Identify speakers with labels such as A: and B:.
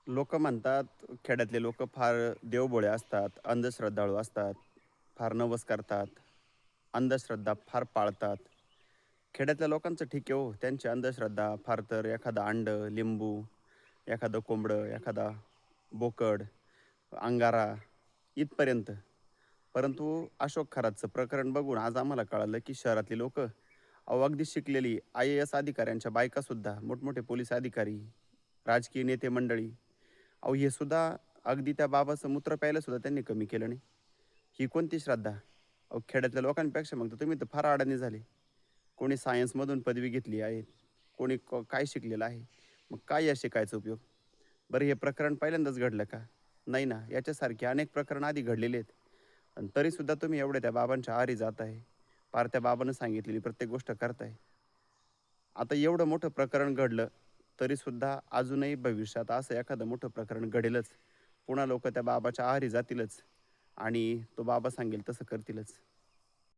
A: लोक म्हणतात खेड्यातले लोक फार देवभोळे असतात, अंधश्रद्धाळू असतात, फार नवस करतात, अंधश्रद्धा फार पाळतात. खेड्यातल्या लोकांचं ठीक आहे हो, त्यांची अंधश्रद्धा फार तर एखादं अंडं, लिंबू, एखादं कोंबडं, एखादा बोकड, अंगारा इथपर्यंत. परंतु अशोक खरातचं प्रकरण बघून आज आम्हाला कळालं की शहरातली लोक अहो अगदी शिकलेली IAS अधिकाऱ्यांच्या बायकासुद्धा, मोठमोठे पोलीस अधिकारी, राजकीय नेते मंडळी, अहो हे सुद्धा अगदी त्या बाबाचं मूत्र प्यायला सुद्धा त्यांनी कमी केलं नाही. ही कोणती श्रद्धा? अहो खेड्यातल्या लोकांपेक्षा मग तर तुम्ही तर फार अडाणी झाले. कोणी सायन्समधून पदवी घेतली आहे, कोणी काय शिकलेलं आहे. मग काय या शिकायचा उपयोग? बरं हे प्रकरण पहिल्यांदाच घडलं का? नाही ना, याच्यासारखे अनेक प्रकरण आधी घडलेले आहेत. आणि तरीसुद्धा तुम्ही एवढे त्या बाबांच्या आहारी जात आहे. पार त्या बाबानं सांगितलेली प्रत्येक गोष्ट करताय. आता एवढं मोठं प्रकरण घडलं, तरीसुद्धा अजूनही भविष्यात असं एखादं मोठं प्रकरण घडेलच. पुन्हा लोकं त्या बाबाच्या आहारी जातीलच आणि तो बाबा सांगेल तसं करतीलच.